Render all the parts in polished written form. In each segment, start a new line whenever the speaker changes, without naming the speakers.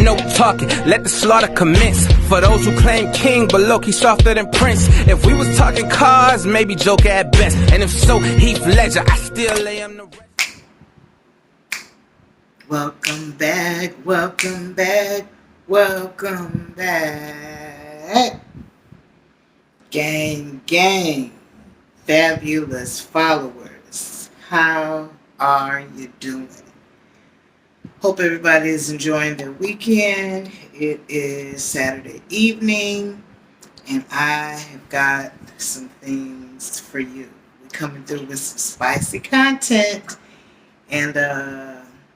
no talking, let the slaughter commence. For those who claim king, but low-key softer than Prince. If we was talking cars, maybe Joker at best. And if so, Heath Ledger, I still lay him the rest.
Welcome back, welcome back, welcome back. Gang, gang, fabulous followers, how are you doing? Hope everybody is enjoying their weekend. It is Saturday evening, and I have got some things for you. We're coming through with some spicy content, and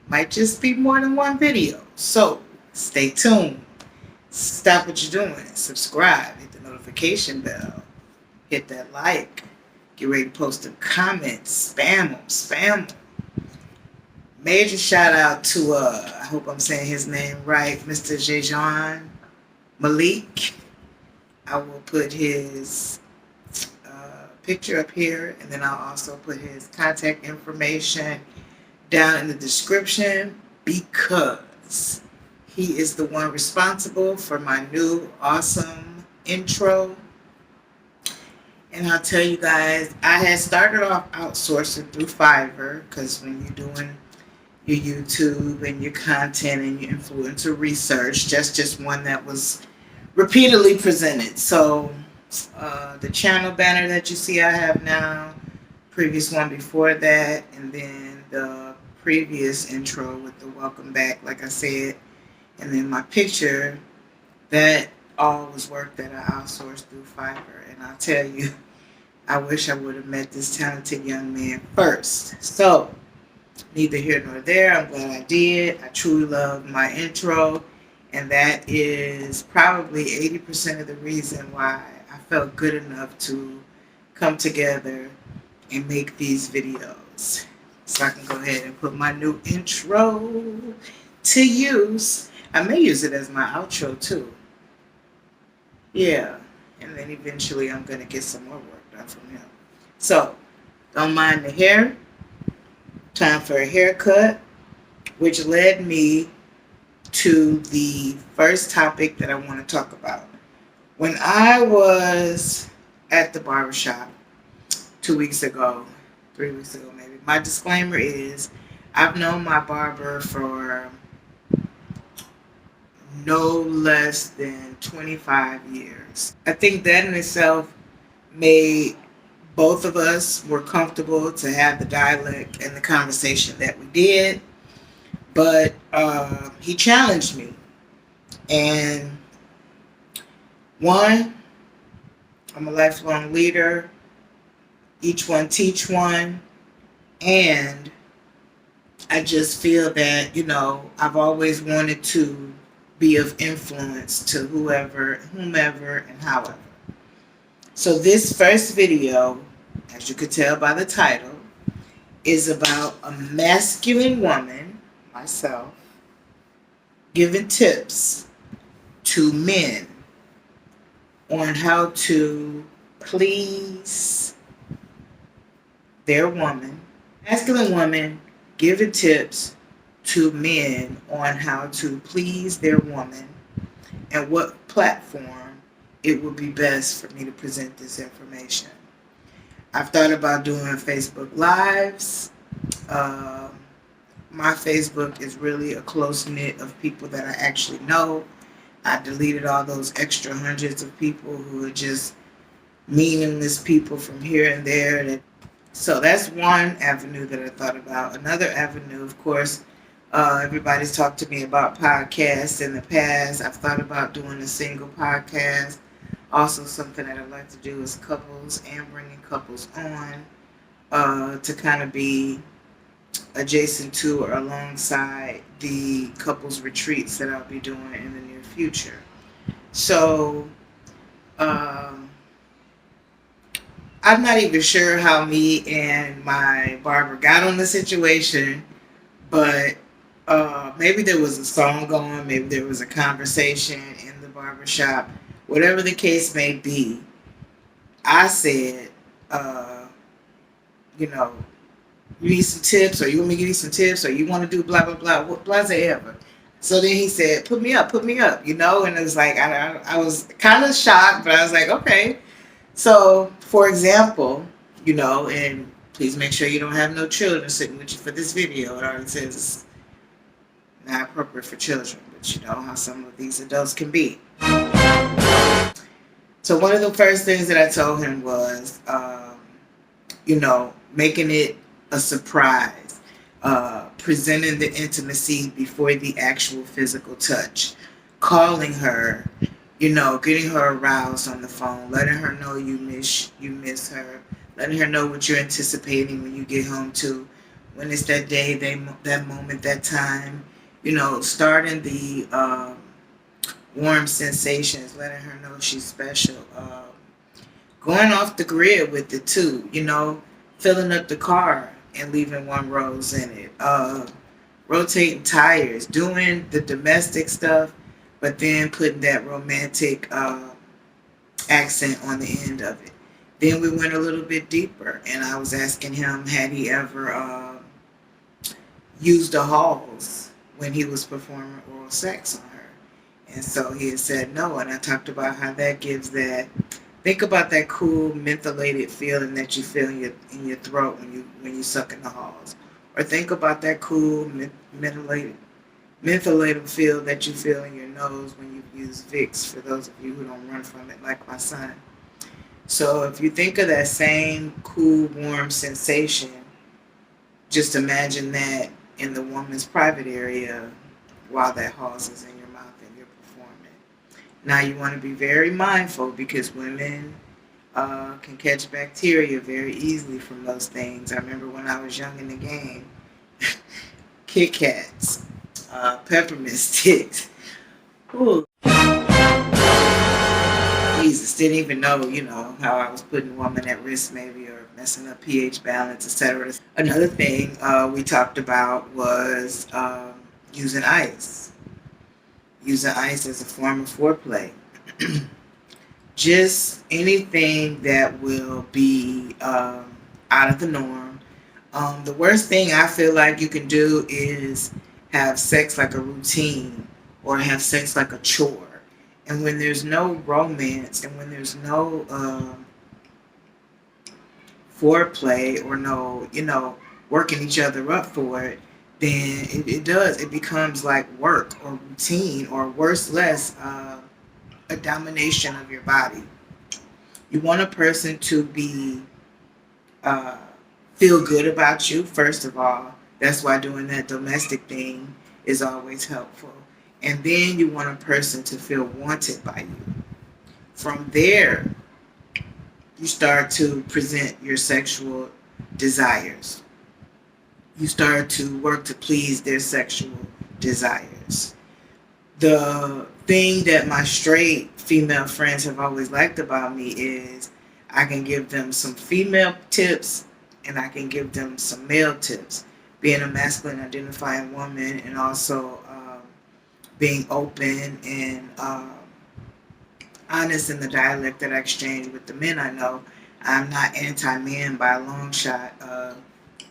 might just be more than one video. So stay tuned. Stop what you're doing. Subscribe. Hit the notification bell. Hit that like. Get ready to post a comment. Spam them. Spam them. Major shout out to, I hope I'm saying his name right, Mr. Jejan Malik. I will put his picture up here, and then I'll also put his contact information down in the description, because he is the one responsible for my new awesome intro. And I'll tell you guys, I had started off outsourcing through Fiverr, because when you're doing your YouTube and your content and your influencer research, that's just one that was repeatedly presented. So the channel banner that you see I have now, previous one before that, and then the previous intro with the welcome back, like I said, and then my picture, that all was work that I outsourced through Fiverr. And I'll tell you, I wish I would have met this talented young man first. So neither here nor there. I'm glad I did. I truly love my intro, and that is probably 80% of the reason why I felt good enough to come together and make these videos. So I can go ahead and put my new intro to use. I may use it as my outro too. Yeah. And then eventually I'm going to get some more work done from him. So, don't mind the hair. Time for a haircut, which led me to the first topic that I want to talk about. When I was at the barbershop 2 weeks ago, 3 weeks ago maybe, my disclaimer is I've known my barber for no less than 25 years. I think that in itself made both of us were comfortable to have the dialect and the conversation that we did. But he challenged me. And one, I'm a lifelong leader. Each one teach one. And I just feel that, I've always wanted to be of influence to whomever, and however. So this first video, as you could tell by the title, is about a masculine woman, myself, giving tips to men on how to please their woman. Masculine woman giving tips to men on how to please their woman and what platform it would be best for me to present this information. I've thought about doing Facebook Lives. My Facebook is really a close-knit of people that I actually know. I deleted all those extra hundreds of people who are just meaningless people from here and there. So that's one avenue that I thought about. Another avenue, of course, everybody's talked to me about podcasts in the past. I've thought about doing a single podcast. Also, something that I'd like to do is couples and bringing couples on to kind of be adjacent to or alongside the couples retreats that I'll be doing in the near future. So, I'm not even sure how me and my barber got on the situation, but maybe there was a song going, maybe there was a conversation in the barbershop. Whatever the case may be, I said, you need some tips, or you want me to give you some tips, or you want to do blah, blah, blah, blase ever. So then he said, put me up, you know? And it was like, I was kind of shocked, but I was like, okay. So, for example, you know, and please make sure you don't have no children sitting with you for this video. It already says it's not appropriate for children, but you know how some of these adults can be. So one of the first things that I told him was, you know, making it a surprise, presenting the intimacy before the actual physical touch, calling her, you know, getting her aroused on the phone, letting her know you miss her, letting her know what you're anticipating when you get home to, when it's that day, that moment, that time, you know, starting the warm sensations, letting her know she's special. Going off the grid with it too, you know, filling up the car and leaving one rose in it. Rotating tires, doing the domestic stuff, but then putting that romantic accent on the end of it. Then we went a little bit deeper, and I was asking him, had he ever used the halls when he was performing oral sex on her? And so he had said no, and I talked about how that gives that. Think about that cool mentholated feeling that you feel in your throat when you suck in the halls, or think about that cool mentholated feel that you feel in your nose when you use Vicks. For those of you who don't run from it, like my son. So if you think of that same cool, warm sensation, just imagine that in the woman's private area while that halls is in your mouth and you're performing. Now you want to be very mindful because women can catch bacteria very easily from those things. I remember when I was young in the game, Kit Kats, peppermint sticks. Ooh. Jesus, didn't even know, you know, how I was putting a woman at risk maybe, or messing up pH balance, etc. Another thing we talked about was using ice. Using ice as a form of foreplay. Just anything that will be out of the norm. The worst thing I feel like you can do is have sex like a routine or have sex like a chore. And when there's no romance and when there's no foreplay or no, you know, working each other up for it, then it becomes like work or routine, or worse, less, a domination of your body. You want a person to be feel good about you, first of all. That's why doing that domestic thing is always helpful. And then you want a person to feel wanted by you. From there, you start to present your sexual desires. You start to work to please their sexual desires. The thing that my straight female friends have always liked about me is I can give them some female tips and I can give them some male tips. Being a masculine identifying woman, and also being open and honest in the dialect that I exchange with the men I know. I'm not anti-men by a long shot.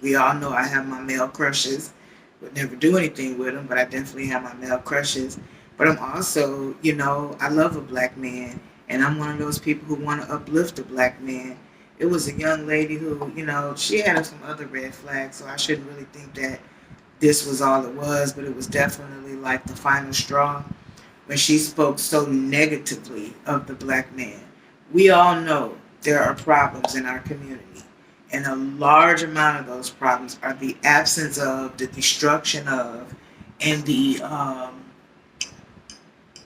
We all know I have my male crushes. Would never do anything with them, but I definitely have my male crushes. But I'm also, you know, I love a black man, and I'm one of those people who want to uplift a black man. It was a young lady who, you know, she had some other red flags, so I shouldn't really think that this was all it was, but it was definitely like the final straw when she spoke so negatively of the black man. We all know there are problems in our community, and a large amount of those problems are the absence of, the destruction of, and the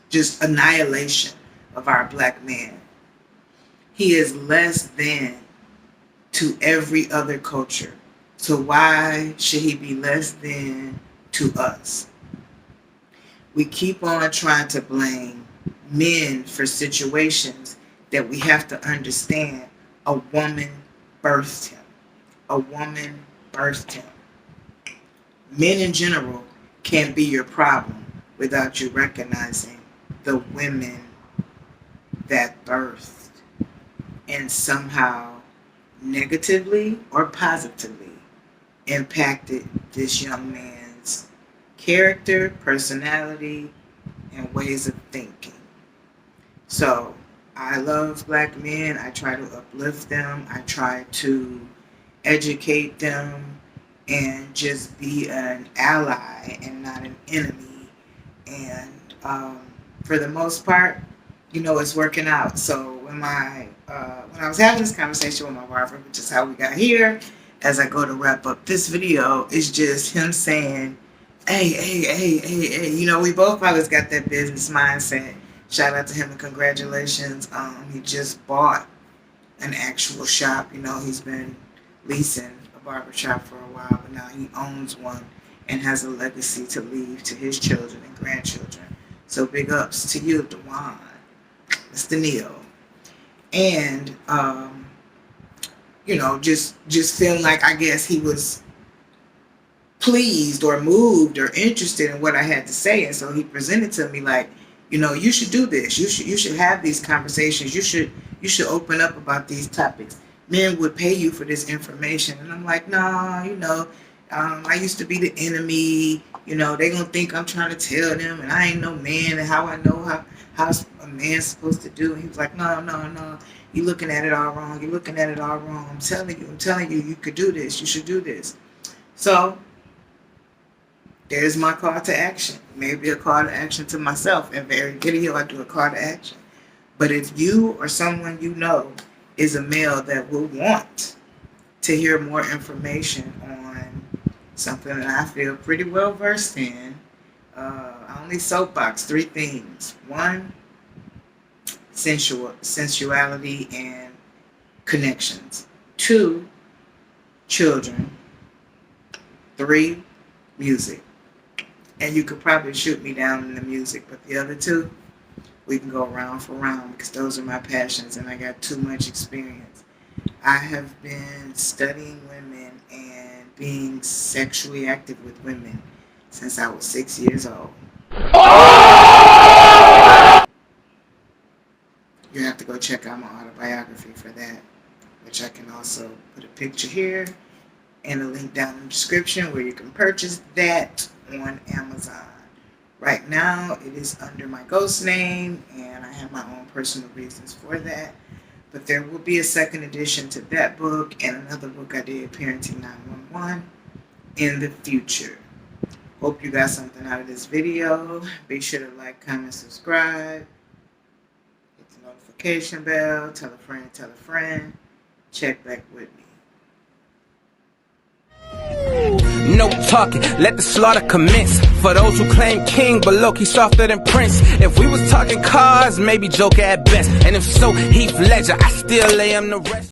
just annihilation of our black man. He is less than to every other culture. So why should he be less than to us? We keep on trying to blame men for situations that we have to understand. A woman birthed him. A woman birthed him. Men in general can't be your problem without you recognizing the women that birthed and somehow negatively or positively impacted this young man's character, personality, and ways of thinking. So I love black men. I try to uplift them. I try to educate them and just be an ally and not an enemy. And for the most part, you know, it's working out. So when I was having this conversation with my barber, which is how we got here, as I go to wrap up this video, it's just him saying, hey, you know, we both always got that business mindset. Shout out to him and congratulations. He just bought an actual shop. You know, he's been leasing a barber shop for a while, but now he owns one and has a legacy to leave to his children and grandchildren. So big ups to you, Dewan, Mr. Neil. And, you know, just feeling like, I guess he was pleased or moved or interested in what I had to say. And so he presented to me like, you know, you should do this. You should have these conversations. You should open up about these topics. Men would pay you for this information. And I'm like, nah, you know, I used to be the enemy. You know, they gonna think I'm trying to tell them, and I ain't no man, and how I know how a man's supposed to do. And he was like, no, you looking at it all wrong. You're looking at it all wrong. I'm telling you, you could do this. You should do this. So there's my call to action. Maybe a call to action to myself. Every video I do a call to action. But if you or someone you know is a male that will want to hear more information on something that I feel pretty well versed in, I only soapbox 3 things. 1, sensuality and connections. 2, children. 3, music. And you could probably shoot me down in the music, but the other 2, we can go round for round because those are my passions and I got too much experience. I have been studying women and being sexually active with women since I was 6 years old. You have to go check out my autobiography for that, which I can also put a picture here and a link down in the description where you can purchase that on Amazon. Right now it is under my ghost name and I have my own personal reasons for that, but there will be a second edition to that book and another book I did, Parenting 911, in the future. Hope you got something out of this video. Be sure to like, comment, subscribe, hit the notification bell, tell a friend, check back with me.
No talking, let the slaughter commence. For those who claim king, but low-key softer than Prince. If we was talking cars, maybe Joker at best. And if so, Heath Ledger, I still lay him the rest.